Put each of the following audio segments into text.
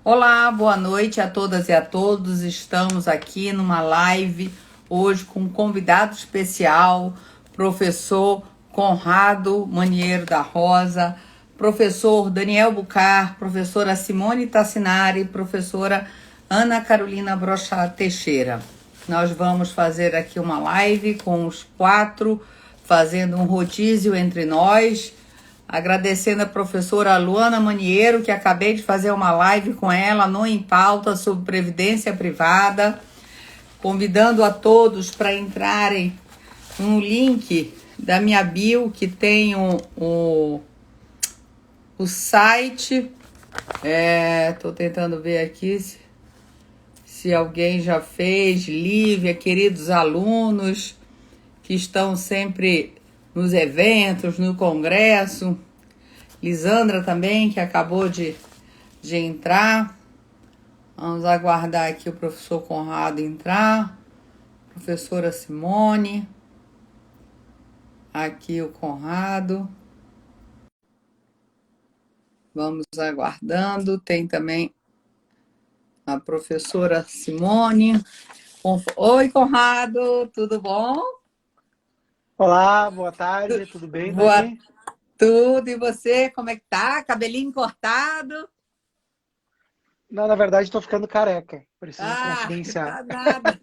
Olá, boa noite a todas e a todos. Estamos aqui numa live hoje com um convidado especial, professor Conrado Maniero da Rosa, professor Daniel Bucar, professora Simone Tassinari, professora Ana Carolina Brocha Teixeira. Nós vamos fazer aqui uma live com os quatro, fazendo um rodízio entre nós. Agradecendo a professora Luana Maniero, que acabei de fazer uma live com ela no Em Pauta sobre Previdência Privada. Convidando a todos para entrarem no link da minha bio, que tem o site. Estou tentando ver aqui se alguém já fez. Lívia, queridos alunos que estão sempre nos eventos, no congresso. Lisandra também, que acabou de entrar. Vamos aguardar aqui o professor Conrado entrar. Professora Simone. Aqui o Conrado. Vamos aguardando. Tem também a professora Simone. Oi, Conrado, tudo bom? Olá, boa tarde, tudo bem, Dani? Tudo, e você, como é que tá? Cabelinho cortado? Não, na verdade, estou ficando careca, preciso confidenciar. Tá nada.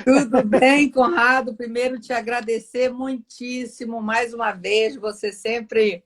Tudo bem, Conrado? Primeiro te agradecer muitíssimo, mais uma vez, você sempre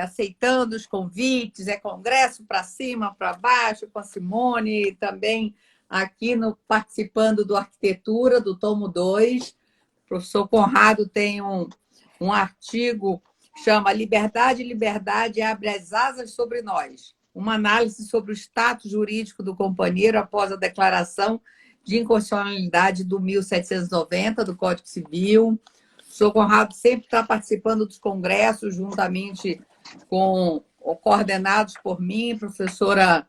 aceitando os convites, congresso para cima, para baixo, com a Simone, e também aqui participando do Arquitetura, do tomo 2. O professor Conrado tem um artigo que chama Liberdade, Liberdade abre as asas sobre nós. Uma análise sobre o status jurídico do companheiro após a declaração de inconstitucionalidade do 1790, do Código Civil. O professor Conrado sempre está participando dos congressos, juntamente com coordenados por mim, professora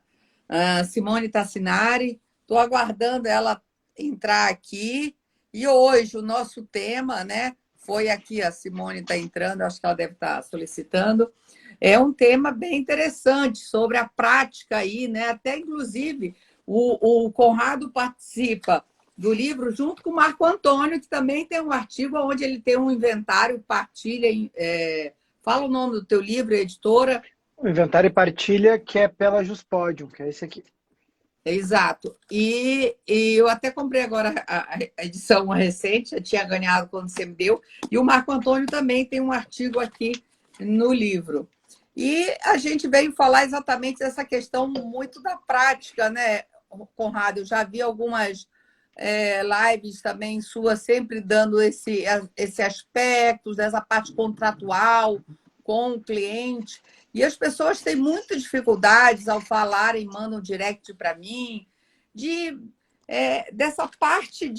Simone Tassinari. Estou aguardando ela entrar aqui. E hoje o nosso tema, né, foi aqui, a Simone está entrando, acho que ela deve estar solicitando, é um tema bem interessante sobre a prática aí, né? Até inclusive o Conrado participa do livro junto com o Marco Antônio, que também tem um artigo onde ele tem um inventário, partilha. Fala o nome do teu livro, editora. O inventário e partilha, que é pela Juspodium, que é esse aqui. Exato. E eu até comprei agora a edição recente, eu tinha ganhado quando você me deu. E o Marco Antônio também tem um artigo aqui no livro. E a gente veio falar exatamente dessa questão muito da prática, né, Conrado? Eu já vi algumas lives também suas sempre dando esse aspecto, dessa parte contratual com o cliente. E as pessoas têm muitas dificuldades ao falarem, mandam direct para mim, dessa parte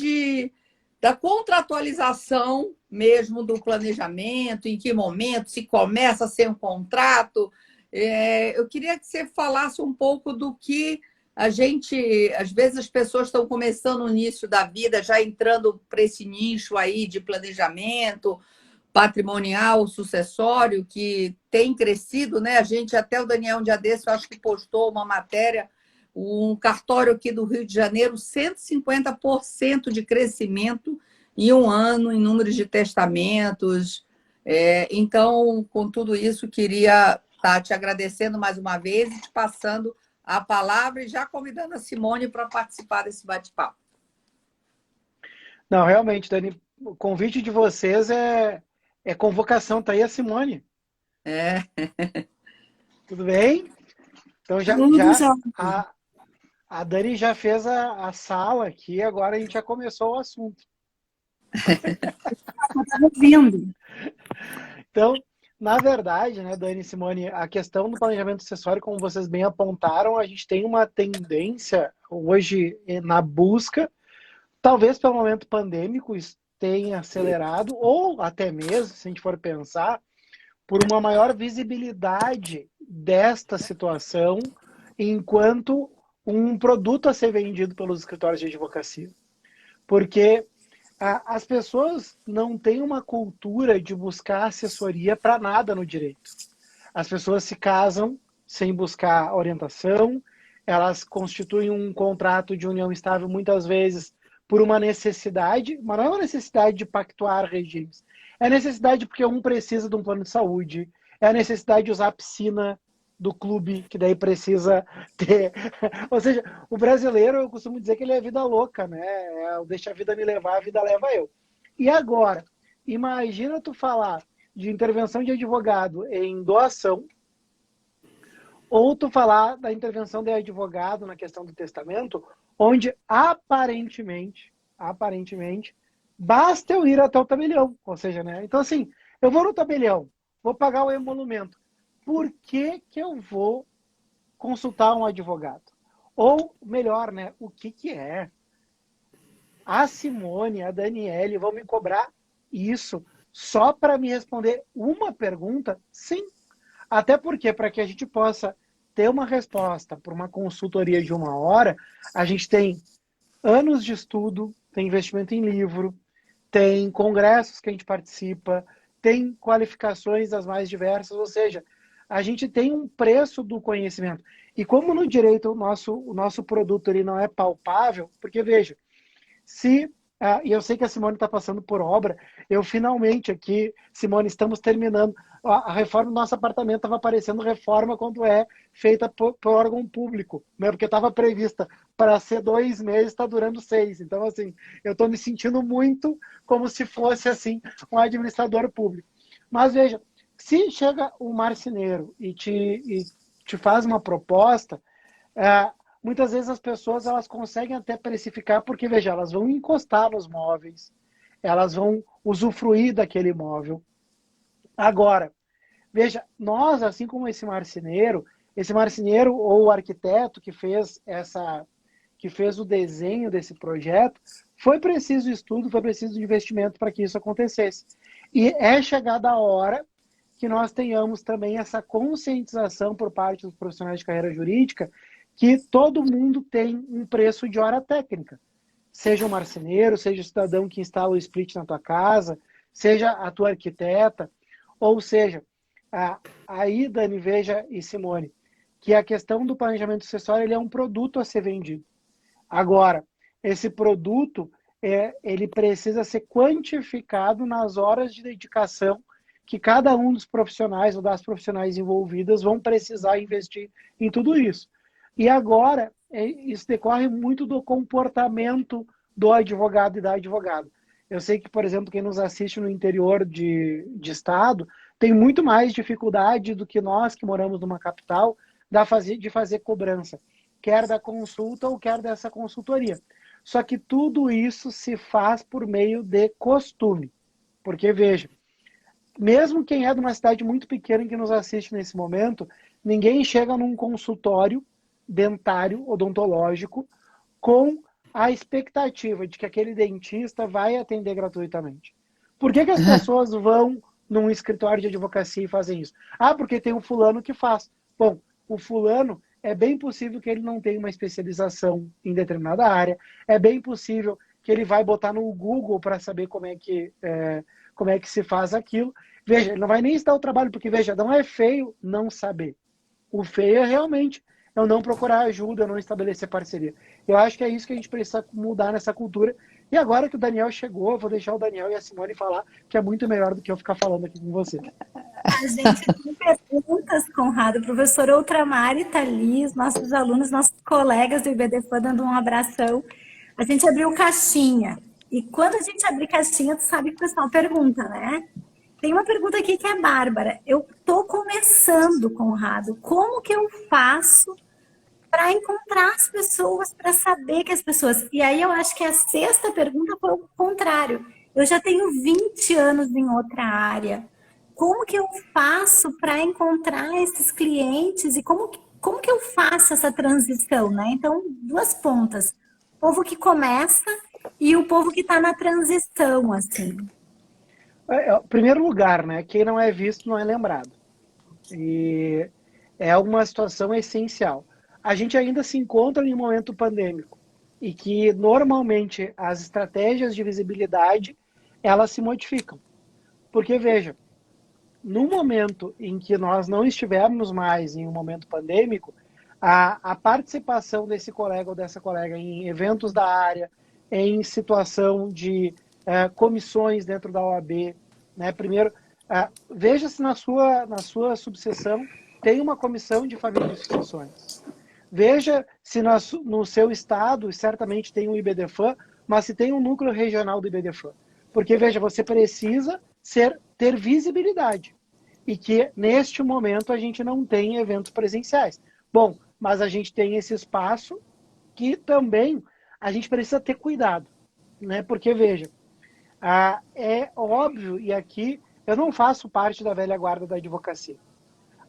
da contratualização mesmo do planejamento, em que momento se começa a ser um contrato. Eu queria que você falasse um pouco do que às vezes as pessoas estão começando no início da vida, já entrando para esse nicho aí de planejamento patrimonial, sucessório, que tem crescido, né? A gente, até o Daniel, um dia desse, eu acho que postou uma matéria, um cartório aqui do Rio de Janeiro, 150% de crescimento em um ano, em números de testamentos. Então, com tudo isso, queria estar te agradecendo mais uma vez e te passando a palavra e já convidando a Simone para participar desse bate-papo. Não, realmente, Dani, o convite de vocês é convocação. Tá aí a Simone. Tudo bem? Então, a Dani já fez a sala aqui, agora a gente já começou o assunto. Eu estava ouvindo. Então, na verdade, né, Dani e Simone, a questão do planejamento sucessório, como vocês bem apontaram, a gente tem uma tendência hoje na busca, talvez pelo momento pandêmico isso tenha acelerado, ou até mesmo, se a gente for pensar, por uma maior visibilidade desta situação enquanto um produto a ser vendido pelos escritórios de advocacia. Porque as pessoas não têm uma cultura de buscar assessoria para nada no direito. As pessoas se casam, sem buscar orientação, elas constituem um contrato de união estável muitas vezes por uma necessidade, mas não é uma necessidade de pactuar regimes. É necessidade porque um precisa de um plano de saúde, é a necessidade de usar a piscina do clube, que daí precisa ter. Ou seja, o brasileiro, eu costumo dizer que ele é vida louca, né? Deixa a vida me levar, a vida leva eu. E agora, imagina tu falar de intervenção de advogado em doação, ou tu falar da intervenção de advogado na questão do testamento, onde aparentemente, basta eu ir até o tabelião. Ou seja, né? Então, assim, eu vou no tabelião, vou pagar o emolumento. Por que que eu vou consultar um advogado? Ou, melhor, né? O que que é? A Simone, a Daniele vão me cobrar isso só para me responder uma pergunta? Sim. Até porque, para que a gente possa ter uma resposta para uma consultoria de 1 hora, a gente tem anos de estudo, tem investimento em livro, tem congressos que a gente participa, tem qualificações das mais diversas, ou seja, a gente tem um preço do conhecimento. E como no direito o nosso produto ele não é palpável, porque veja, se e eu sei que a Simone está passando por obra, eu finalmente aqui, Simone, estamos terminando. A reforma do nosso apartamento estava parecendo reforma quando é feita por órgão público, né? Porque estava prevista para ser 2 meses, está durando 6. Então, assim, eu estou me sentindo muito como se fosse, assim, um administrador público. Mas veja, se chega um marceneiro e te faz uma proposta, muitas vezes as pessoas elas conseguem até precificar, porque, veja, elas vão encostar nos móveis, elas vão usufruir daquele imóvel. Agora, veja, nós, assim como esse marceneiro ou o arquiteto que fez o desenho desse projeto, foi preciso estudo, foi preciso investimento para que isso acontecesse. E é chegada a hora que nós tenhamos também essa conscientização por parte dos profissionais de carreira jurídica que todo mundo tem um preço de hora técnica. Seja um marceneiro, seja o cidadão que instala o split na tua casa, seja a tua arquiteta, ou seja, aí, Dani, veja e Simone, que a questão do planejamento sucessório ele é um produto a ser vendido. Agora, esse produto ele precisa ser quantificado nas horas de dedicação que cada um dos profissionais ou das profissionais envolvidas vão precisar investir em tudo isso. E agora, isso decorre muito do comportamento do advogado e da advogada. Eu sei que, por exemplo, quem nos assiste no interior de estado tem muito mais dificuldade do que nós que moramos numa capital de fazer cobrança, quer da consulta ou quer dessa consultoria. Só que tudo isso se faz por meio de costume. Porque, veja, mesmo quem é de uma cidade muito pequena que nos assiste nesse momento, ninguém chega num consultório dentário, odontológico, com a expectativa de que aquele dentista vai atender gratuitamente. Por que as pessoas vão num escritório de advocacia e fazem isso? Porque tem um fulano que faz. Bom, o fulano é bem possível que ele não tenha uma especialização em determinada área, é bem possível que ele vai botar no Google para saber como é que se faz aquilo. Veja, ele não vai nem estar o trabalho, porque, veja, não é feio não saber. O feio é realmente eu não procurar ajuda, eu não estabelecer parceria. Eu acho que é isso que a gente precisa mudar nessa cultura. E agora que o Daniel chegou, eu vou deixar o Daniel e a Simone falar, que é muito melhor do que eu ficar falando aqui com você. A gente tem perguntas, Conrado. O professor Outramar está ali, os nossos alunos, nossos colegas do IBDFAN dando um abração. A gente abriu caixinha. E quando a gente abre caixinha, tu sabe que o pessoal pergunta, né? Tem uma pergunta aqui que é Bárbara. Eu estou começando, Conrado. Como que eu faço para encontrar as pessoas, para saber que as pessoas... E aí eu acho que a sexta pergunta foi o contrário. Eu já tenho 20 anos em outra área. Como que eu faço para encontrar esses clientes e como que eu faço essa transição, né? Então, 2 pontas. O povo que começa e o povo que está na transição, assim. Em primeiro lugar, né? Quem não é visto não é lembrado. E é uma situação essencial. A gente ainda se encontra em um momento pandêmico e que normalmente as estratégias de visibilidade elas se modificam. Porque, veja, no momento em que nós não estivermos mais em um momento pandêmico, a participação desse colega ou dessa colega em eventos da área, em situação de comissões dentro da OAB, né? Primeiro, veja se na sua subseção tem uma comissão de família e sucessões. Veja se no seu estado, certamente tem um IBDFAM, mas se tem um núcleo regional do IBDFAM. Porque, veja, você precisa ter visibilidade. E que, neste momento, a gente não tem eventos presenciais. Bom, mas a gente tem esse espaço que também a gente precisa ter cuidado. Né? Porque, veja, é óbvio, e aqui eu não faço parte da velha guarda da advocacia.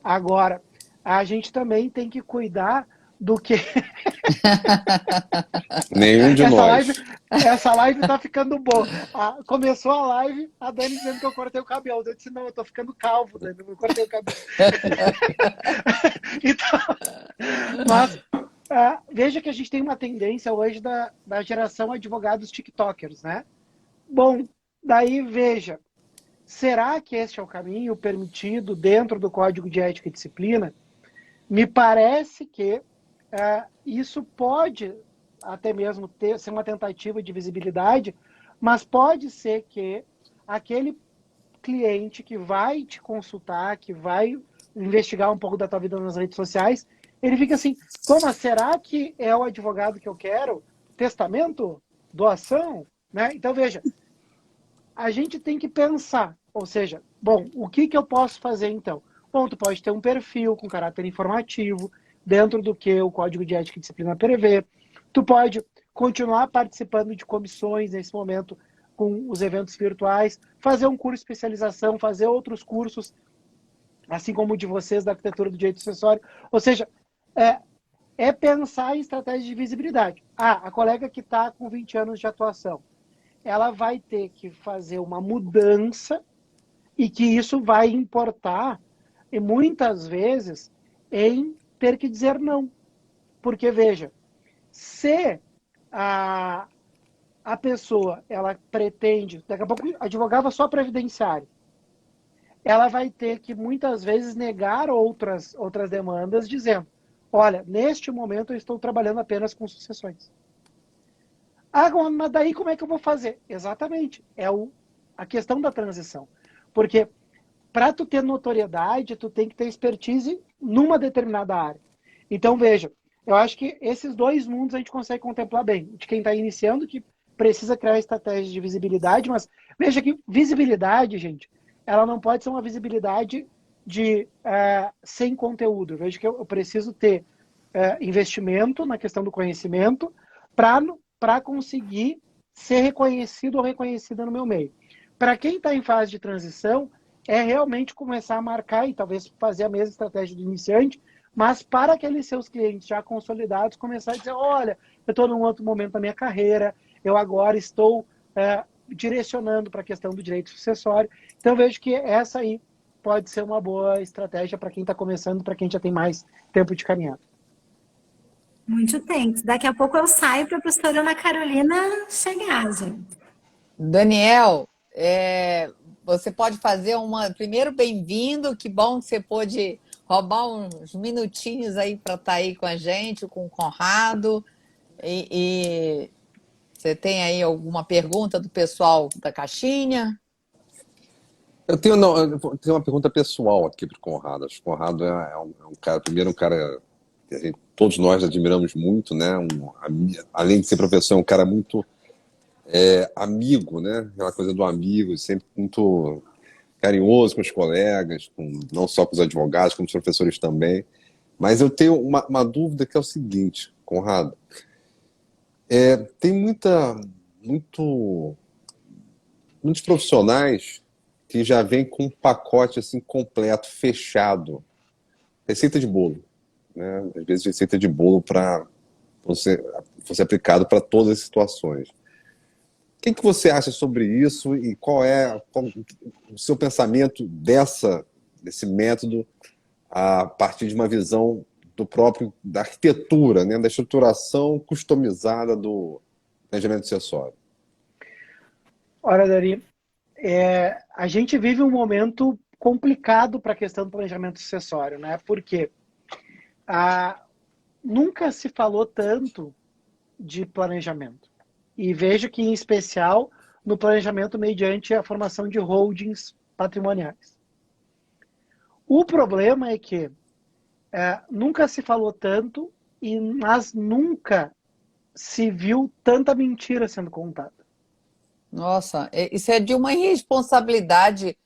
Agora, a gente também tem que cuidar do que... Nenhum de nós. Essa live tá ficando boa. Começou a live, a Dani dizendo que eu cortei o cabelo. Eu disse, não, eu tô ficando calvo, Dani, eu cortei o cabelo. Então, mas veja que a gente tem uma tendência hoje da geração advogados tiktokers, né? Bom, daí veja, será que este é o caminho permitido dentro do Código de Ética e Disciplina? Me parece que isso pode até mesmo ser uma tentativa de visibilidade, mas pode ser que aquele cliente que vai te consultar, que vai investigar um pouco da tua vida nas redes sociais, ele fica assim, mas será que é o advogado que eu quero? Testamento? Doação? Né? Então, veja, a gente tem que pensar, ou seja, bom, o que eu posso fazer então? Bom, tu pode ter um perfil com caráter informativo, dentro do que o Código de Ética e Disciplina prevê. Tu pode continuar participando de comissões nesse momento com os eventos virtuais, fazer um curso de especialização, fazer outros cursos, assim como o de vocês da arquitetura do direito sucessório. Ou seja, é pensar em estratégia de visibilidade. A colega que está com 20 anos de atuação, ela vai ter que fazer uma mudança e que isso vai importar, e muitas vezes, em ter que dizer não. Porque, veja, se a pessoa ela pretende, daqui a pouco advogava só previdenciário, ela vai ter que muitas vezes negar outras demandas, dizendo, olha, neste momento eu estou trabalhando apenas com sucessões. Mas daí como é que eu vou fazer? Exatamente, a questão da transição. Porque para tu ter notoriedade, tu tem que ter expertise numa determinada área. Então, veja, eu acho que esses dois mundos a gente consegue contemplar bem. De quem está iniciando, que precisa criar estratégias de visibilidade, mas veja que visibilidade, gente, ela não pode ser uma visibilidade sem conteúdo. Veja que eu preciso ter investimento na questão do conhecimento para conseguir ser reconhecido ou reconhecida no meu meio. Para quem está em fase de transição, é realmente começar a marcar e talvez fazer a mesma estratégia do iniciante, mas para aqueles seus clientes já consolidados, começar a dizer, olha, eu estou num outro momento da minha carreira, eu agora estou direcionando para a questão do direito sucessório. Então, eu vejo que essa aí pode ser uma boa estratégia para quem está começando, para quem já tem mais tempo de caminhada. Muito tempo. Daqui a pouco eu saio para a professora Ana Carolina chegar, gente. Daniel, você pode fazer primeiro, bem-vindo, que bom que você pôde roubar uns minutinhos aí para estar aí com a gente, com o Conrado. E você tem aí alguma pergunta do pessoal da caixinha? Eu tenho uma pergunta pessoal aqui para o Conrado. Acho que o Conrado é um cara, primeiro, um cara que todos nós admiramos muito, né? Além de ser professor, é um cara muito amigo, né? Aquela coisa do amigo, sempre muito carinhoso com os colegas, não só com os advogados, como os professores também. Mas eu tenho uma dúvida que é o seguinte, Conrado. Tem muitos profissionais que já vêm com um pacote assim completo, fechado. Receita de bolo. Né? Às vezes receita de bolo para você aplicado para todas as situações. O que você acha sobre isso e qual o seu pensamento desse método a partir de uma visão da arquitetura, né, da estruturação customizada do planejamento sucessório? Ora, Dari, a gente vive um momento complicado para a questão do planejamento sucessório, né? Porque nunca se falou tanto de planejamento. E vejo que, em especial, no planejamento mediante a formação de holdings patrimoniais. O problema é que nunca se falou tanto, mas nunca se viu tanta mentira sendo contada. Nossa, isso é de uma irresponsabilidade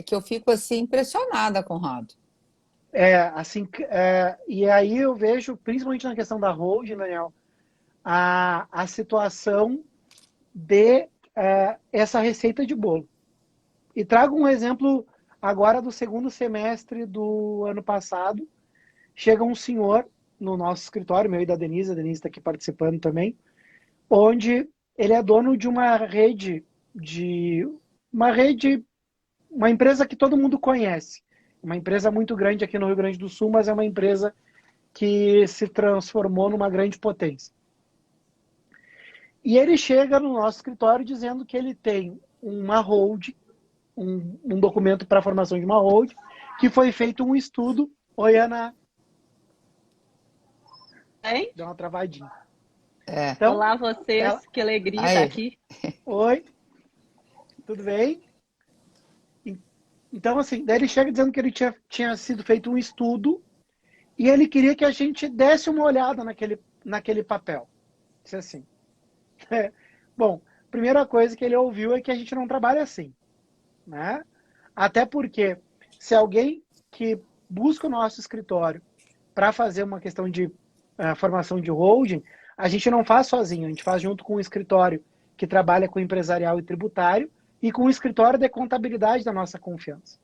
que eu fico assim impressionada, Conrado. E aí eu vejo, principalmente na questão da holding, Daniel, a situação de essa receita de bolo. E trago um exemplo agora do segundo semestre do ano passado. Chega um senhor no nosso escritório, meu e da Denise, a Denise está aqui participando também, onde ele é dono de uma empresa que todo mundo conhece. Uma empresa muito grande aqui no Rio Grande do Sul, mas é uma empresa que se transformou numa grande potência. E ele chega no nosso escritório dizendo que ele tem uma holding, um documento para a formação de uma holding, que foi feito um estudo. Oi, Ana. Hein? Deu uma travadinha. Então, olá, vocês. Que alegria estar aqui. Oi. Tudo bem? Então, assim, daí ele chega dizendo que ele tinha sido feito um estudo e ele queria que a gente desse uma olhada naquele papel. Disse assim. Bom, primeira coisa que ele ouviu é que a gente não trabalha assim, né? Até porque se alguém que busca o nosso escritório para fazer uma questão de formação de holding, a gente não faz sozinho, a gente faz junto com o escritório que trabalha com empresarial e tributário e com o escritório de contabilidade da nossa confiança.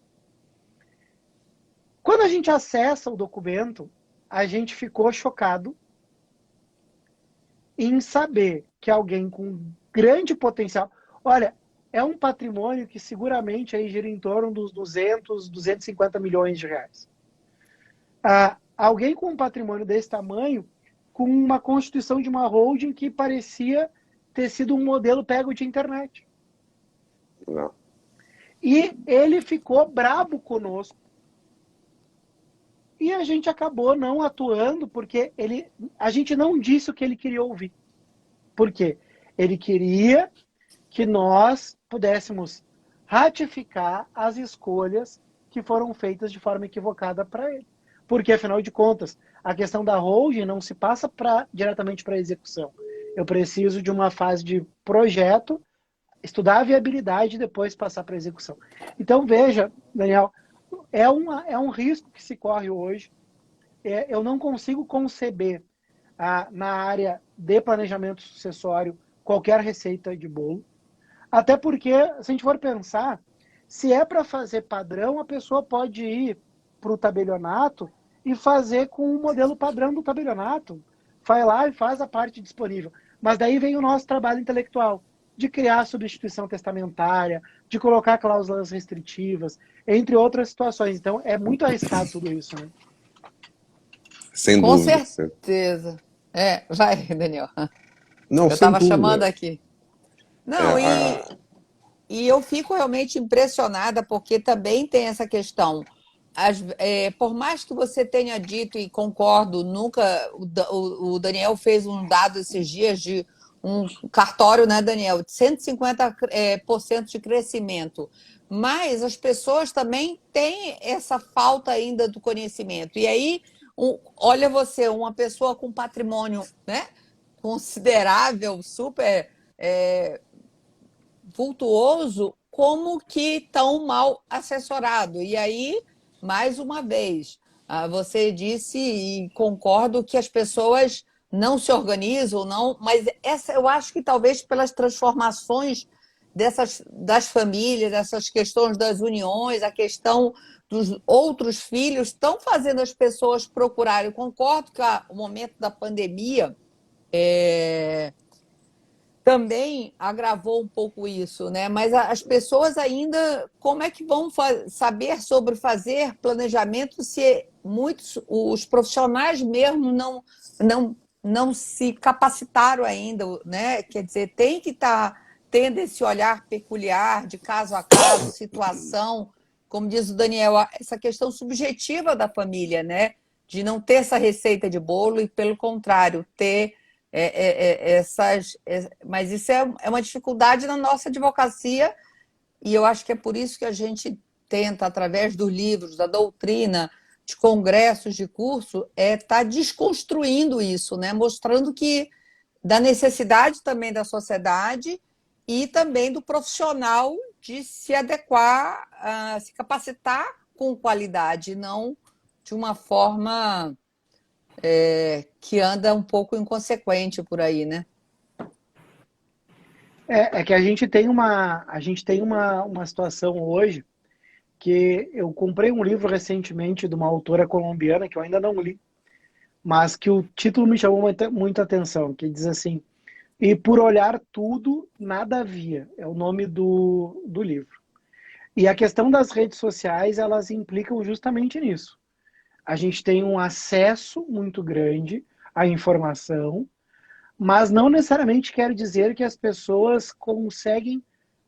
Quando a gente acessa o documento, a gente ficou chocado em saber que alguém com grande potencial... Olha, é um patrimônio que seguramente aí gira em torno dos 250 milhões de reais. Alguém com um patrimônio desse tamanho, com uma constituição de uma holding que parecia ter sido um modelo pego de internet. Não. E ele ficou brabo conosco. E a gente acabou não atuando porque a gente não disse o que ele queria ouvir. Por quê? Ele queria que nós pudéssemos ratificar as escolhas que foram feitas de forma equivocada para ele. Porque, afinal de contas, a questão da holding não se passa diretamente para a execução. Eu preciso de uma fase de projeto, estudar a viabilidade e depois passar para a execução. Então, veja, Daniel, é um risco que se corre hoje. Eu não consigo conceber na área de planejamento sucessório qualquer receita de bolo. Até porque, se a gente for pensar, se é para fazer padrão, a pessoa pode ir para o tabelionato e fazer com o modelo padrão do tabelionato. Vai lá e faz a parte disponível. Mas daí vem o nosso trabalho intelectual, de criar substituição testamentária, de colocar cláusulas restritivas, entre outras situações. Então, é muito arriscado tudo isso, né? Sem Com dúvida. certeza. Vai, Daniel. Não, Eu sem estava dúvida. chamando aqui. Não, e eu fico realmente impressionada, porque também tem essa questão. Por mais que você tenha dito, e concordo, nunca. O Daniel fez um dado esses dias de um cartório, né, Daniel, de 150% de crescimento. Mas as pessoas também têm essa falta ainda do conhecimento. E aí, olha você, uma pessoa com patrimônio, né, considerável, super vultuoso, como que tão mal assessorado. E aí, mais uma vez, você disse, e concordo, que as pessoas não se organizam, mas eu acho que talvez pelas transformações das famílias, essas questões das uniões, a questão dos outros filhos, estão fazendo as pessoas procurarem. Eu concordo que o momento da pandemia também agravou um pouco isso, né? Mas as pessoas ainda, como é que vão saber sobre fazer planejamento se os profissionais mesmo não se capacitaram ainda, né? Quer dizer, tem que estar tendo esse olhar peculiar de caso a caso, situação, como diz o Daniel, essa questão subjetiva da família, né? De não ter essa receita de bolo e, pelo contrário, ter essas... Mas isso é uma dificuldade na nossa advocacia e eu acho que é por isso que a gente tenta, através dos livros, da doutrina, de congressos, de curso, tá desconstruindo isso, né? Mostrando que da necessidade também da sociedade e também do profissional de se adequar, se capacitar com qualidade, não de uma forma que anda um pouco inconsequente por aí, né? É que a gente tem uma situação hoje que eu comprei um livro recentemente de uma autora colombiana que eu ainda não li, mas que o título me chamou muita atenção, que diz assim: "E por olhar tudo, nada havia". É o nome do livro. E a questão das redes sociais, elas implicam justamente nisso. A gente tem um acesso muito grande à informação, mas não necessariamente quer dizer que as pessoas conseguem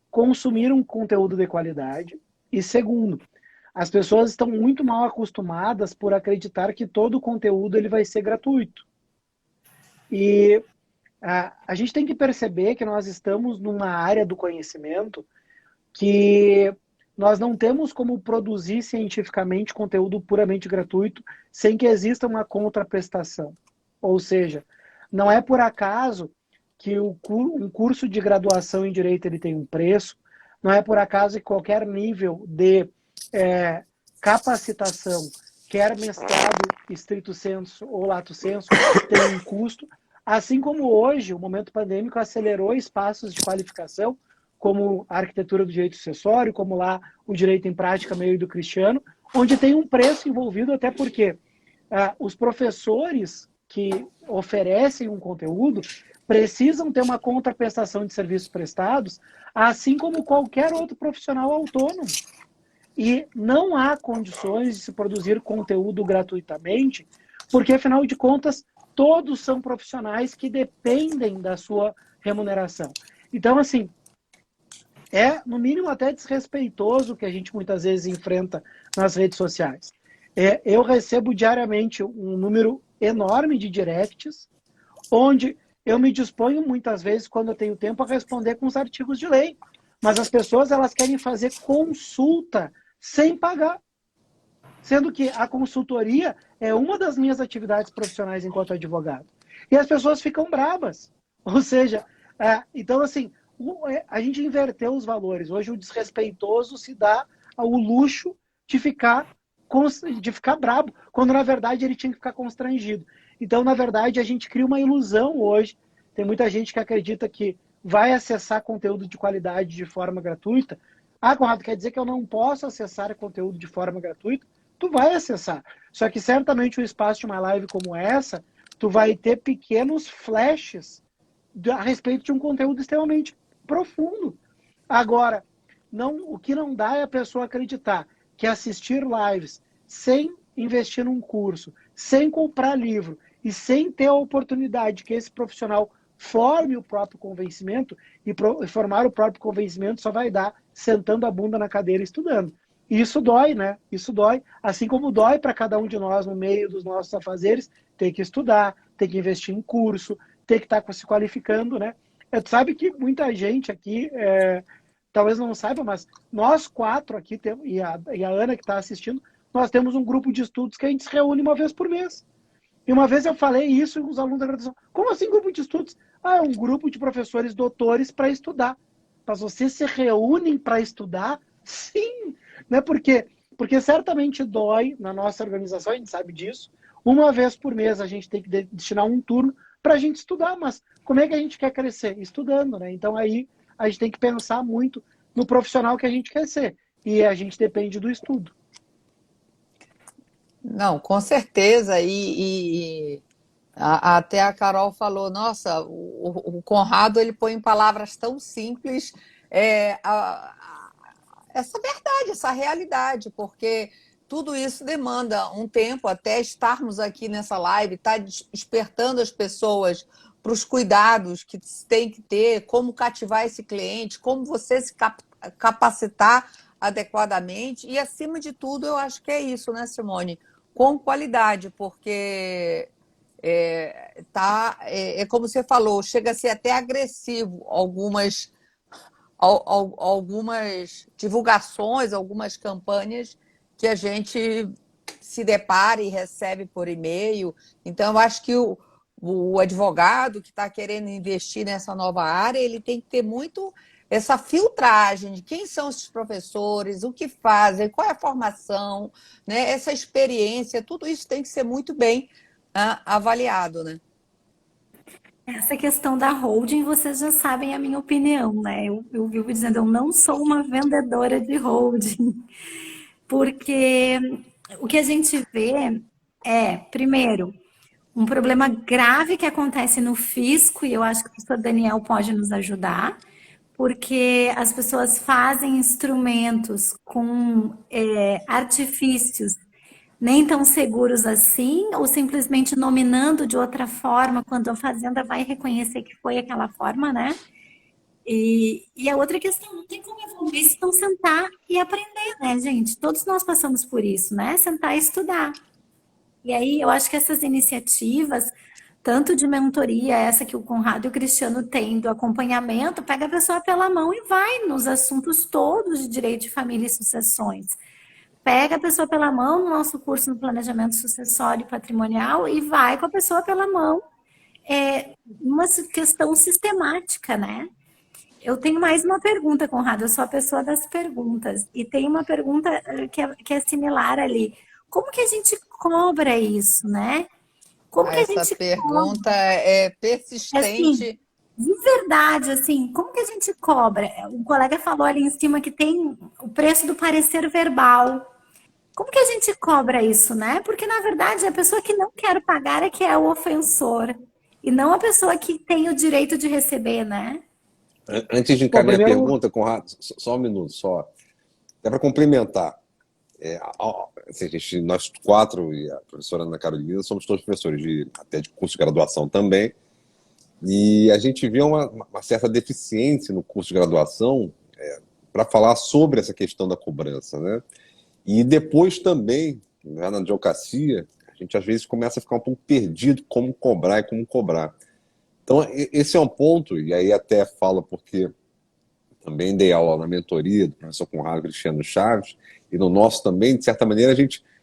consumir um conteúdo de qualidade. E segundo, as pessoas estão muito mal acostumadas por acreditar que todo o conteúdo ele vai ser gratuito. E a gente tem que perceber que nós estamos numa área do conhecimento que nós não temos como produzir cientificamente conteúdo puramente gratuito sem que exista uma contraprestação. Ou seja, não é por acaso que um curso de graduação em Direito ele tem um preço, não é por acaso que qualquer nível de capacitação, quer mestrado estrito sensu ou lato sensu, tem um custo, assim como hoje o momento pandêmico acelerou espaços de qualificação, como a arquitetura do direito sucessório, como lá o direito em prática meio do Cristiano, onde tem um preço envolvido, até porque os professores que oferecem um conteúdo precisam ter uma contraprestação de serviços prestados, assim como qualquer outro profissional autônomo. E não há condições de se produzir conteúdo gratuitamente, porque, afinal de contas, todos são profissionais que dependem da sua remuneração. Então, assim, no mínimo até desrespeitoso que a gente muitas vezes enfrenta nas redes sociais. Eu recebo diariamente um número enorme de directs, onde eu me disponho muitas vezes, quando eu tenho tempo, a responder com os artigos de lei. Mas as pessoas elas querem fazer consulta sem pagar. Sendo que a consultoria é uma das minhas atividades profissionais enquanto advogado. E as pessoas ficam bravas. Ou seja, então assim, a gente inverteu os valores. Hoje o desrespeitoso se dá ao luxo de ficar brabo, quando na verdade ele tinha que ficar constrangido. Então, na verdade, a gente cria uma ilusão hoje. Tem muita gente que acredita que vai acessar conteúdo de qualidade de forma gratuita. Conrado, quer dizer que eu não posso acessar conteúdo de forma gratuita? Tu vai acessar. Só que certamente um espaço de uma live como essa, tu vai ter pequenos flashes a respeito de um conteúdo extremamente profundo. Agora, o que não dá é a pessoa acreditar que assistir lives sem investir num curso, sem comprar livro e sem ter a oportunidade que esse profissional forme o próprio convencimento, e formar o próprio convencimento só vai dar sentando a bunda na cadeira e estudando. E isso dói, né? Isso dói, assim como dói para cada um de nós no meio dos nossos afazeres, ter que estudar, ter que investir em curso, ter que estar se qualificando, né? Tu sabe que muita gente aqui, talvez não saiba, mas nós quatro aqui, e a Ana que está assistindo, nós temos um grupo de estudos que a gente se reúne uma vez por mês. E uma vez eu falei isso e os alunos da graduação: como assim grupo de estudos? É um grupo de professores doutores para estudar. Mas vocês se reúnem para estudar? Sim! Né? Porque certamente dói na nossa organização, a gente sabe disso. Uma vez por mês a gente tem que destinar um turno para a gente estudar, mas como é que a gente quer crescer? Estudando, né? Então aí a gente tem que pensar muito no profissional que a gente quer ser. E a gente depende do estudo. Não, com certeza. Até a Carol falou, nossa, o Conrado ele põe em palavras tão simples essa verdade, essa realidade, porque tudo isso demanda um tempo até estarmos aqui nessa live, tá despertando as pessoas para os cuidados que tem que ter, como cativar esse cliente, como você se capacitar adequadamente e, acima de tudo, eu acho que é isso, né, Simone? Com qualidade, porque é como você falou, chega a ser até agressivo algumas divulgações, algumas campanhas que a gente se depara e recebe por e-mail. Então, eu acho que o advogado que está querendo investir nessa nova área, ele tem que ter muito essa filtragem de quem são esses professores, o que fazem, qual é a formação, né? Essa experiência, tudo isso tem que ser muito bem avaliado, né? Essa questão da holding, vocês já sabem a minha opinião, né? Eu vivo dizendo, eu não sou uma vendedora de holding, porque o que a gente vê é, primeiro, um problema grave que acontece no fisco, e eu acho que o professor Daniel pode nos ajudar, porque as pessoas fazem instrumentos com artifícios nem tão seguros assim, ou simplesmente nominando de outra forma, quando a fazenda vai reconhecer que foi aquela forma, né? E a outra questão, não tem como evoluir se não sentar e aprender, né, gente? Todos nós passamos por isso, né? Sentar e estudar. E aí, eu acho que essas iniciativas, tanto de mentoria, essa que o Conrado e o Cristiano têm, do acompanhamento, pega a pessoa pela mão e vai nos assuntos todos de direito de família e sucessões. Pega a pessoa pela mão no nosso curso no planejamento sucessório e patrimonial e vai com a pessoa pela mão numa questão sistemática, né? Eu tenho mais uma pergunta, Conrado, eu sou a pessoa das perguntas. E tem uma pergunta que é similar ali. Como que a gente cobra isso, né? Como que a Essa gente pergunta é persistente. Assim, de verdade, assim, como que a gente cobra? O colega falou ali em cima que tem o preço do parecer verbal. Como que a gente cobra isso, né? Porque, na verdade, a pessoa que não quer pagar é que é o ofensor. E não a pessoa que tem o direito de receber, né? Antes de encaminhar a pergunta, Conrado, só um minuto, só. É para complementar. Assim, nós quatro e a professora Ana Carolina somos todos professores até de curso de graduação também. E a gente vê uma certa deficiência no curso de graduação para falar sobre essa questão da cobrança, né? E depois também, né, na advocacia, a gente às vezes começa a ficar um pouco perdido como cobrar e como cobrar. Então, esse é um ponto, e aí até falo porque também dei aula na mentoria do professor Conrado Cristiano Chaves, e no nosso também, de certa maneira,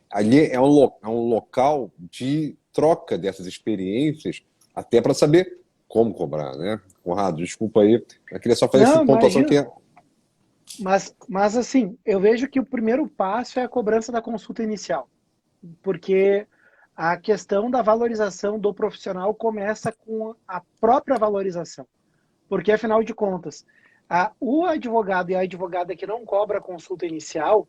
ali é um local de troca dessas experiências, até para saber como cobrar, né? Conrado, desculpa aí, eu queria só fazer essa pontuação aqui. Mas assim, eu vejo que o primeiro passo é a cobrança da consulta inicial, porque a questão da valorização do profissional começa com a própria valorização, porque afinal de contas, o advogado e a advogada que não cobra a consulta inicial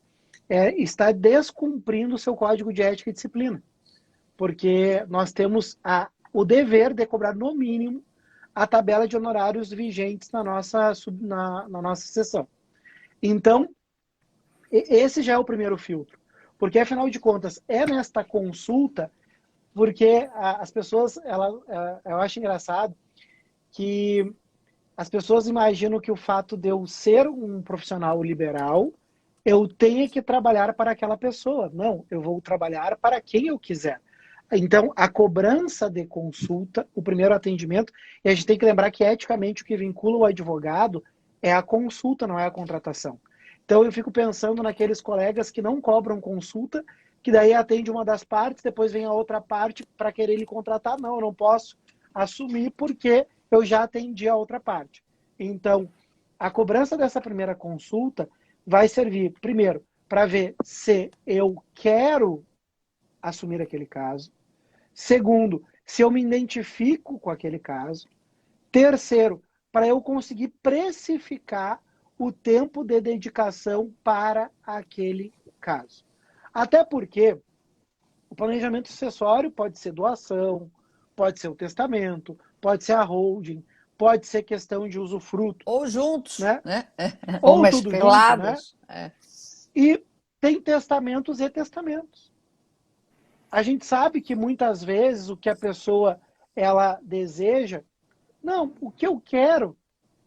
está descumprindo o seu código de ética e disciplina, porque nós temos o dever de cobrar no mínimo a tabela de honorários vigentes na nossa sessão. Então, esse já é o primeiro filtro. Porque, afinal de contas, é nesta consulta, porque as pessoas, eu acho engraçado que as pessoas imaginam que o fato de eu ser um profissional liberal, eu tenha que trabalhar para aquela pessoa. Não, eu vou trabalhar para quem eu quiser. Então, a cobrança de consulta, o primeiro atendimento, e a gente tem que lembrar que, eticamente, o que vincula o advogado é a consulta, não é a contratação. Então, eu fico pensando naqueles colegas que não cobram consulta, que daí atende uma das partes, depois vem a outra parte para querer lhe contratar. Não, eu não posso assumir porque eu já atendi a outra parte. Então, a cobrança dessa primeira consulta vai servir, primeiro, para ver se eu quero assumir aquele caso. Segundo, se eu me identifico com aquele caso. Terceiro, para eu conseguir precificar o tempo de dedicação para aquele caso. Até porque o planejamento sucessório pode ser doação, pode ser o testamento, pode ser a holding, pode ser questão de usufruto. Ou juntos, né? Ou tudo junto, né? E tem testamentos e testamentos. A gente sabe que muitas vezes o que a pessoa ela deseja, não, o que eu quero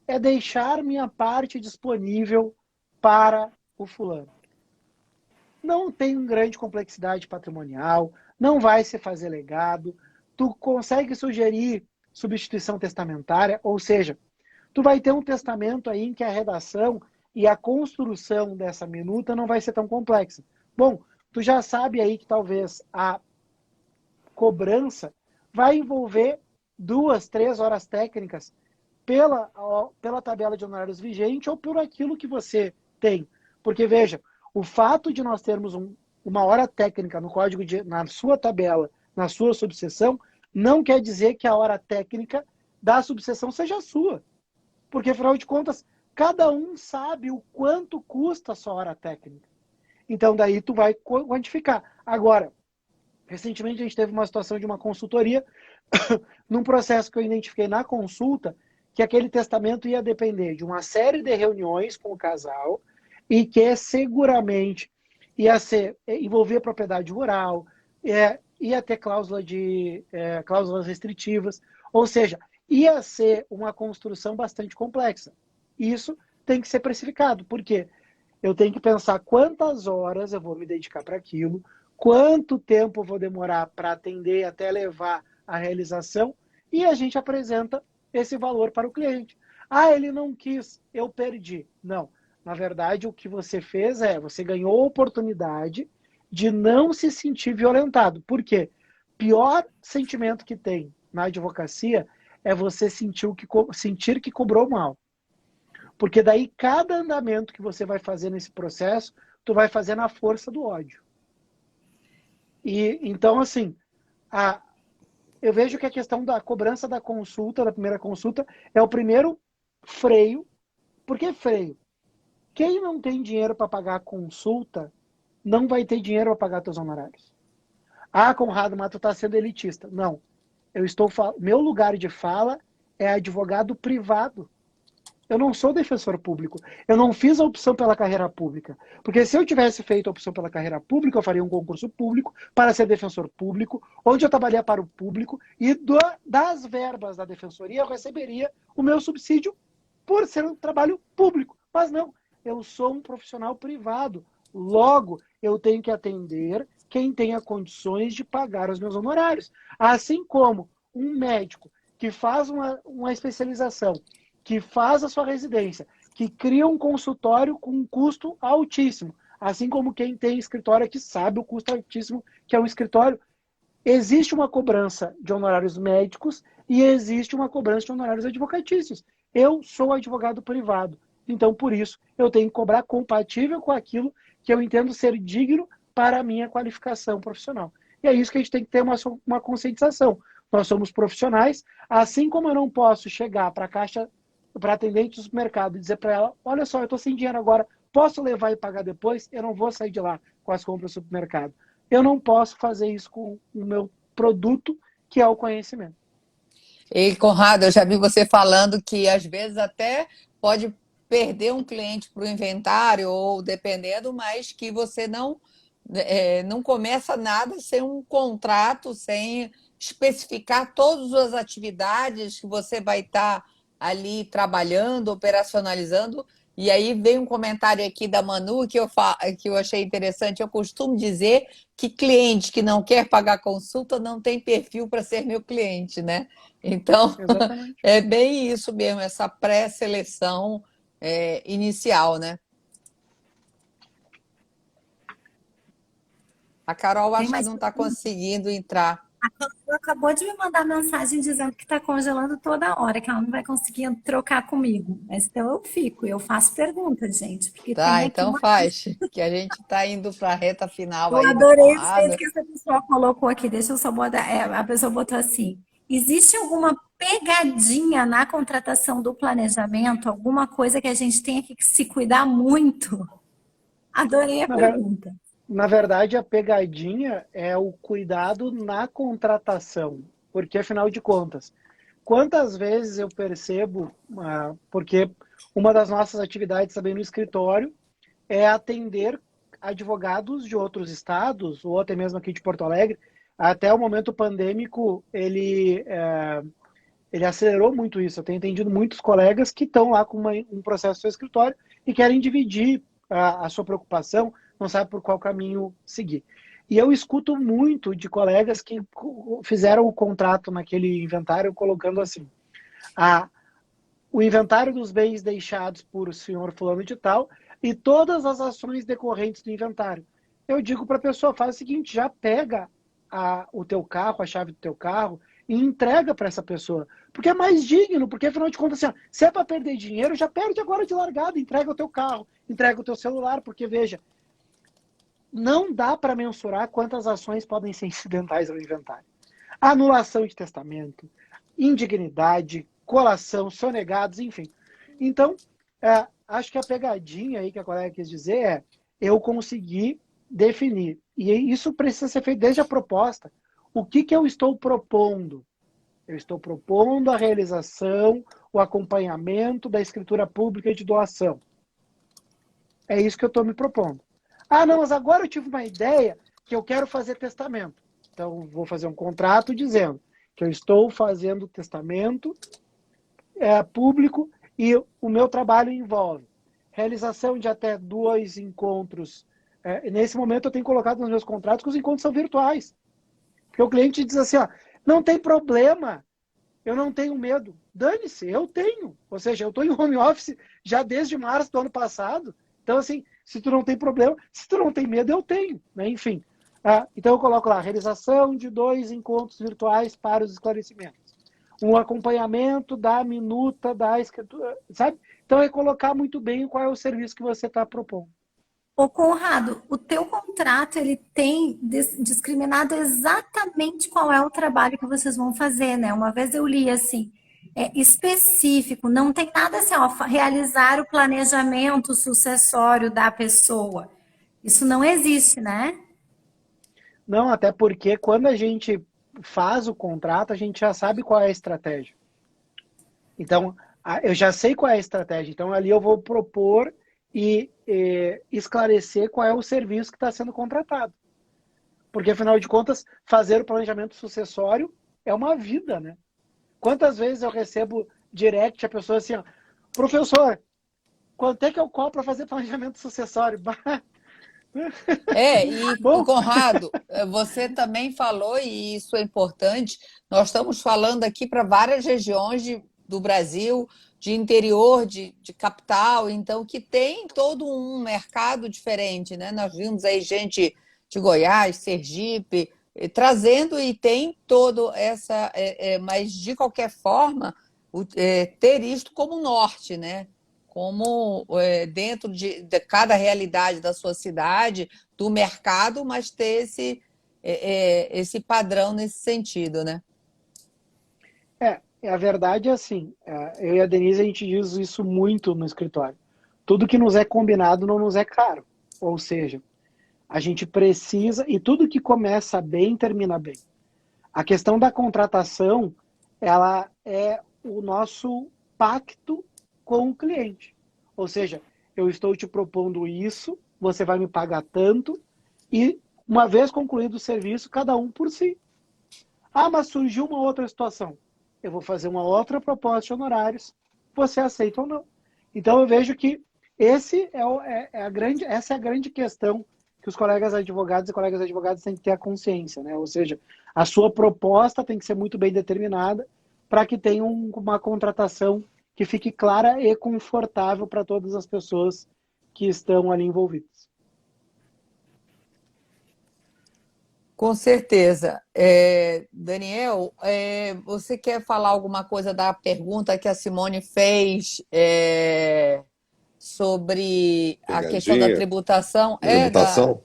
é deixar minha parte disponível para o fulano não tem grande complexidade patrimonial, não vai se fazer legado, tu consegue sugerir substituição testamentária, ou seja, tu vai ter um testamento aí em que a redação e a construção dessa minuta não vai ser tão complexa. Bom, tu já sabe aí que talvez a cobrança vai envolver 2, 3 horas técnicas pela tabela de honorários vigente ou por aquilo que você tem. Porque, veja, o fato de nós termos uma hora técnica no código na sua tabela, na sua subseção, não quer dizer que a hora técnica da subseção seja sua. Porque, afinal de contas, cada um sabe o quanto custa a sua hora técnica. Então, daí tu vai quantificar. Agora, recentemente a gente teve uma situação de uma consultoria, num processo que eu identifiquei na consulta, que aquele testamento ia depender de uma série de reuniões com o casal e que seguramente ia envolver propriedade rural, ia ter cláusulas restritivas, ou seja, ia ser uma construção bastante complexa. Isso tem que ser precificado, porque eu tenho que pensar quantas horas eu vou me dedicar para aquilo, quanto tempo eu vou demorar para atender até levar a realização, e a gente apresenta esse valor para o cliente. Ah, ele não quis, eu perdi. Não. Na verdade, o que você fez você ganhou a oportunidade de não se sentir violentado. Por quê? Pior sentimento que tem na advocacia é você sentir que cobrou mal. Porque daí, cada andamento que você vai fazer nesse processo, tu vai fazer na força do ódio. E então, assim, eu vejo que a questão da cobrança da consulta, da primeira consulta, é o primeiro freio. Por que freio? Quem não tem dinheiro para pagar a consulta, não vai ter dinheiro para pagar teus honorários. Ah, Conrado, mas tu está sendo elitista. Não. Meu lugar de fala é advogado privado. Eu não sou defensor público. Eu não fiz a opção pela carreira pública. Porque se eu tivesse feito a opção pela carreira pública, eu faria um concurso público para ser defensor público, onde eu trabalharia para o público e das verbas da defensoria eu receberia o meu subsídio por ser um trabalho público. Mas não, eu sou um profissional privado. Logo, eu tenho que atender quem tenha condições de pagar os meus honorários. Assim como um médico que faz uma especialização, que faz a sua residência, que cria um consultório com um custo altíssimo, assim como quem tem escritório que sabe o custo altíssimo que é um escritório, existe uma cobrança de honorários médicos e existe uma cobrança de honorários advocatícios. Eu sou advogado privado, então por isso eu tenho que cobrar compatível com aquilo que eu entendo ser digno para a minha qualificação profissional. E é isso que a gente tem que ter uma conscientização. Nós somos profissionais, assim como eu não posso chegar para a caixa, para atendente do supermercado e dizer para ela, olha só, eu estou sem dinheiro agora, posso levar e pagar depois? Eu não vou sair de lá com as compras do supermercado. Eu não posso fazer isso com o meu produto, que é o conhecimento. E, Conrado, eu já vi você falando que às vezes até pode perder um cliente para o inventário, ou dependendo, mas que você não começa nada sem um contrato, sem especificar todas as atividades que você vai estar ali trabalhando, operacionalizando. E aí vem um comentário aqui da Manu que eu achei interessante. Eu costumo dizer que cliente que não quer pagar consulta não tem perfil para ser meu cliente, né? Então, exatamente, é bem isso mesmo, essa pré-seleção inicial, né? A Carol acho que não está conseguindo entrar. A Carol acabou de me mandar mensagem dizendo que está congelando toda hora, que ela não vai conseguir trocar comigo. Mas então eu faço perguntas, gente. Porque Tá, tem então faz, que a gente está indo para a reta final Eu aí do adorei o Conrado. jeito que essa pessoa colocou aqui. Deixa eu só botar. A pessoa botou assim: existe alguma pegadinha na contratação do planejamento? Alguma coisa que a gente tenha que se cuidar muito? Adorei a pergunta. Na verdade, a pegadinha é o cuidado na contratação. Porque, afinal de contas, quantas vezes eu percebo, porque uma das nossas atividades também no escritório é atender advogados de outros estados, ou até mesmo aqui de Porto Alegre. Até o momento pandêmico, ele acelerou muito isso. Eu tenho entendido muitos colegas que estão lá com um processo no seu escritório e querem dividir a sua preocupação, não sabe por qual caminho seguir. E eu escuto muito de colegas que fizeram o contrato naquele inventário colocando assim, o inventário dos bens deixados por o senhor fulano de tal e todas as ações decorrentes do inventário. Eu digo para a pessoa, faz o seguinte, já pega o teu carro, a chave do teu carro e entrega para essa pessoa. Porque é mais digno, porque afinal de contas, assim, se é para perder dinheiro, já perde agora de largada, entrega o teu carro, entrega o teu celular, porque veja, não dá para mensurar quantas ações podem ser incidentais ao inventário. Anulação de testamento, indignidade, colação, sonegados, enfim. Então, acho que a pegadinha aí que a colega quis dizer é eu conseguir definir. E isso precisa ser feito desde a proposta. O que eu estou propondo? Eu estou propondo a realização, o acompanhamento da escritura pública de doação. É isso que eu estou me propondo. Ah, não, mas agora eu tive uma ideia que eu quero fazer testamento. Então, vou fazer um contrato dizendo que eu estou fazendo testamento público e o meu trabalho envolve realização de até 2 encontros. Nesse momento, eu tenho colocado nos meus contratos que os encontros são virtuais. Porque o cliente diz assim, ó, não tem problema, eu não tenho medo. Dane-se, eu tenho. Ou seja, eu estou em home office já desde março do ano passado. Então, assim, se tu não tem problema, se tu não tem medo, eu tenho. Né? Enfim, então eu coloco lá, realização de 2 encontros virtuais para os esclarecimentos. Um acompanhamento da minuta da escritura, sabe? Então é colocar muito bem qual é o serviço que você está propondo. Ô Conrado, o teu contrato, ele tem discriminado exatamente qual é o trabalho que vocês vão fazer, né? Uma vez eu li assim, específico, não tem nada assim, ó, realizar o planejamento sucessório da pessoa. Isso não existe, né? Não, até porque quando a gente faz o contrato, a gente já sabe qual é a estratégia. Então, eu já sei qual é a estratégia. Então, ali eu vou propor e esclarecer qual é o serviço que está sendo contratado. Porque, afinal de contas, fazer o planejamento sucessório é uma vida, né? Quantas vezes eu recebo direct a pessoa assim, ó, professor, quanto é que eu cobro para fazer planejamento sucessório? E Conrado, você também falou, e isso é importante, nós estamos falando aqui para várias regiões do Brasil, de interior, de capital, então que tem todo um mercado diferente, né? Nós vimos aí gente de Goiás, Sergipe, trazendo e tem todo essa... mas, de qualquer forma, ter isto como norte, né? Como dentro de cada realidade da sua cidade, do mercado, mas ter esse padrão nesse sentido, né? A verdade é assim, eu e a Denise, a gente diz isso muito no escritório. Tudo que nos é combinado não nos é caro. Ou seja, a gente precisa, e tudo que começa bem, termina bem. A questão da contratação, ela é o nosso pacto com o cliente. Ou seja, eu estou te propondo isso, você vai me pagar tanto, e uma vez concluído o serviço, cada um por si. Ah, mas surgiu uma outra situação. Eu vou fazer uma outra proposta de honorários, você aceita ou não. Então eu vejo que essa é a grande questão que os colegas advogados e colegas advogadas têm que ter a consciência, né? Ou seja, a sua proposta tem que ser muito bem determinada para que tenha uma contratação que fique clara e confortável para todas as pessoas que estão ali envolvidas. Com certeza. Daniel, você quer falar alguma coisa da pergunta que a Simone fez sobre a questão da tributação? Tributação?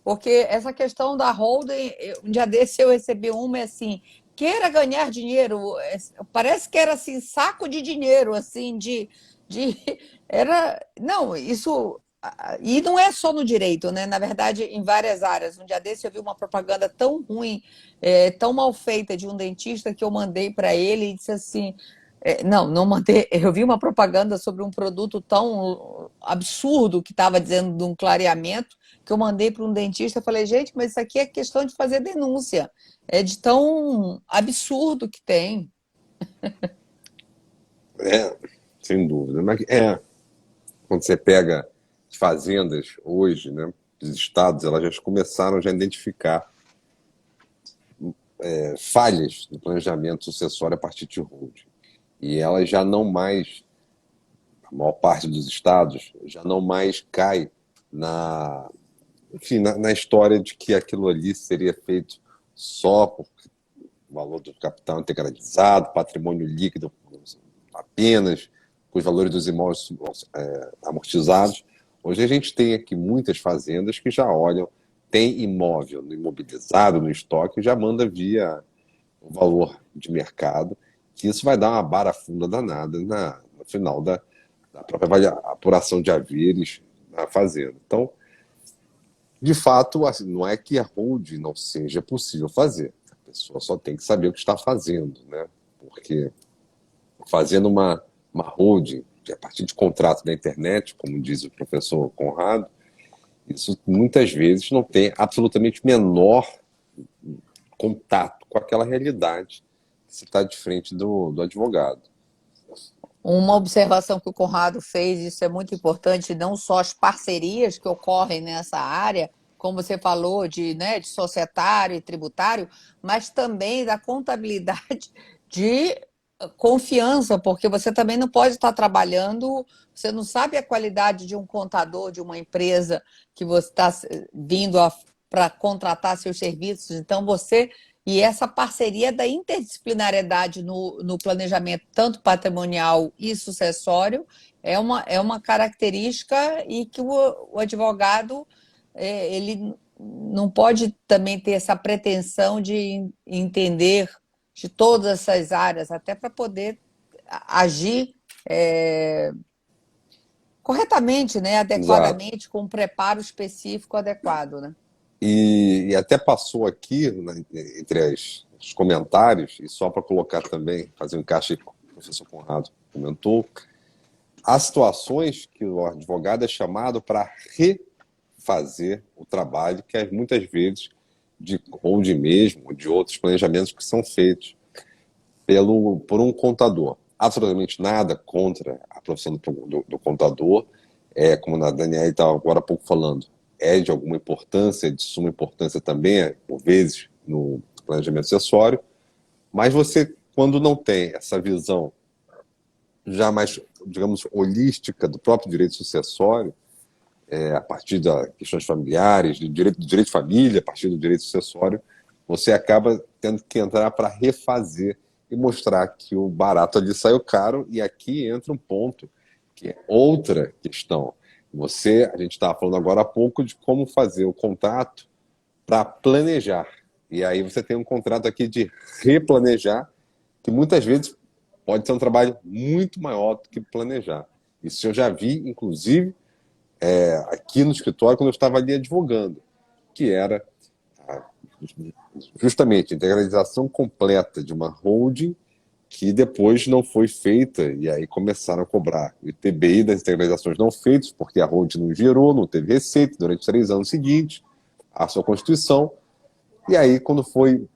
Porque essa questão da holding, um dia desse eu recebi uma assim, queira ganhar dinheiro, parece que era assim, saco de dinheiro, assim, não, isso... E não é só no direito, né? Na verdade, em várias áreas. Um dia desse eu vi uma propaganda tão ruim, tão mal feita de um dentista que eu mandei para ele e disse assim... não mandei. Eu vi uma propaganda sobre um produto tão absurdo que estava dizendo de um clareamento que eu mandei para um dentista e falei, gente, mas isso aqui é questão de fazer denúncia. É de tão absurdo que tem. Sem dúvida. quando você pega as fazendas hoje, né, os estados, elas já começaram já a identificar falhas no planejamento sucessório a partir de holding. E elas já não mais, a maior parte dos estados, já não mais cai na história de que aquilo ali seria feito só por valor do capital integralizado, patrimônio líquido apenas, com os valores dos imóveis amortizados. Hoje a gente tem aqui muitas fazendas que já olham, tem imóvel imobilizado no estoque, já manda via o valor de mercado, que isso vai dar uma barafunda danada no final da própria apuração de haveres na fazenda. Então, de fato, assim, não é que a holding não seja possível fazer. A pessoa só tem que saber o que está fazendo, né? Porque fazendo uma holding a partir de contrato da internet, como diz o professor Conrado, isso muitas vezes não tem absolutamente menor contato com aquela realidade que se está de frente do advogado. Uma observação que o Conrado fez, isso é muito importante, não só as parcerias que ocorrem nessa área, como você falou, de societário e tributário, mas também da contabilidade de confiança, porque você também não pode estar trabalhando, você não sabe a qualidade de um contador de uma empresa que você está vindo para contratar seus serviços, então e essa parceria da interdisciplinariedade no planejamento, tanto patrimonial e sucessório, é uma característica e que o advogado ele não pode também ter essa pretensão de entender de todas essas áreas, até para poder agir corretamente, né, adequadamente, exato, com um preparo específico adequado, né? E até passou aqui, né, entre os comentários, e só para colocar também, fazer um encaixe que o professor Conrado comentou, há situações que o advogado é chamado para refazer o trabalho que muitas vezes ou de mesmo, ou de outros planejamentos que são feitos por um contador. Absolutamente nada contra a profissão do contador, como a Daniela estava agora há pouco falando, é de alguma importância, de suma importância também, por vezes, no planejamento sucessório, mas você, quando não tem essa visão já mais, digamos, holística do próprio direito sucessório, a partir das questões familiares, do direito de família, a partir do direito sucessório, você acaba tendo que entrar para refazer e mostrar que o barato ali saiu caro, e aqui entra um ponto, que é outra questão. A gente estava falando agora há pouco de como fazer o contrato para planejar. E aí você tem um contrato aqui de replanejar, que muitas vezes pode ser um trabalho muito maior do que planejar. Isso eu já vi, inclusive, aqui no escritório, quando eu estava ali advogando, que era justamente a integralização completa de uma holding que depois não foi feita, e aí começaram a cobrar o ITBI das integralizações não feitas, porque a holding não gerou, não teve receita durante os 3 anos seguintes, à sua constituição, e aí quando foi,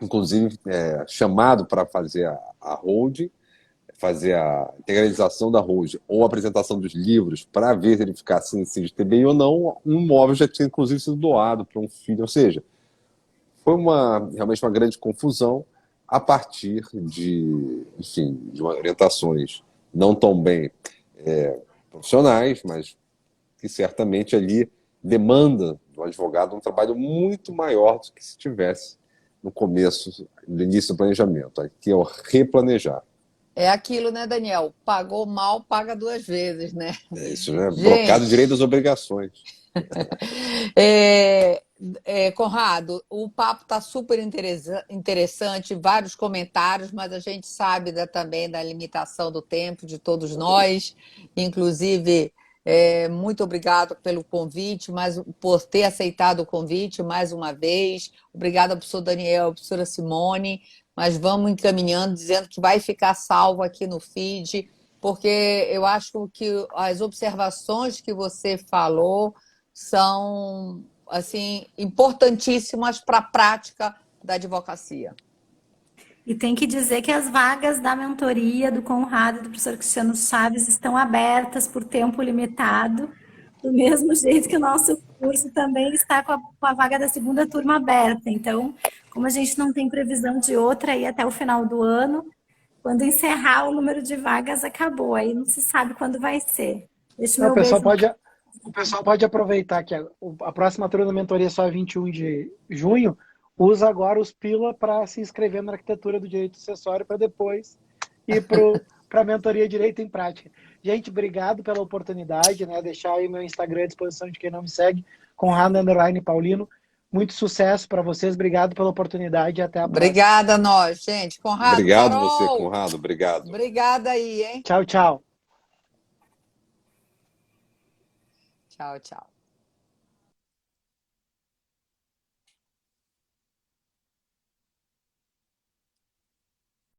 inclusive, chamado para fazer a holding, fazer a integralização da holding ou a apresentação dos livros para verificar se de ITBI ou não, um imóvel já tinha, inclusive, sido doado para um filho, ou seja, foi realmente uma grande confusão, a partir de orientações não tão bem profissionais, mas que certamente ali demanda do advogado um trabalho muito maior do que se tivesse no início do planejamento, que é o replanejar. É aquilo, né, Daniel? Pagou mal, paga 2 vezes, né? É isso, né? Brocado o direito das obrigações. Conrado, o papo está super interessante, vários comentários, mas a gente sabe também da limitação do tempo de todos nós, inclusive muito obrigado pelo convite, por ter aceitado o convite mais uma vez. Obrigada, professor Daniel, professora Simone, mas vamos encaminhando, dizendo que vai ficar salvo aqui no feed, porque eu acho que as observações que você falou são assim importantíssimas para a prática da advocacia. E tem que dizer que as vagas da mentoria do Conrado e do professor Cristiano Chaves estão abertas por tempo limitado, do mesmo jeito que o nosso curso também está com a vaga da segunda turma aberta. Então, como a gente não tem previsão de outra aí até o final do ano, quando encerrar o número de vagas acabou, aí não se sabe quando vai ser. Deixa o meu beijo. O pessoal pode aproveitar que a próxima turma da mentoria só é 21 de junho, usa agora os pila para se inscrever na arquitetura do direito sucessório para depois ir para a mentoria Direito em Prática. Gente, obrigado pela oportunidade, né? Deixar aí meu Instagram à disposição de quem não me segue, Conrado_Paulino. Muito sucesso para vocês, obrigado pela oportunidade e até a próxima. Obrigada a nós, gente. Conrado, Obrigado Carol, você, Conrado, obrigado. Obrigada aí, hein? Tchau, tchau. Tchau, tchau.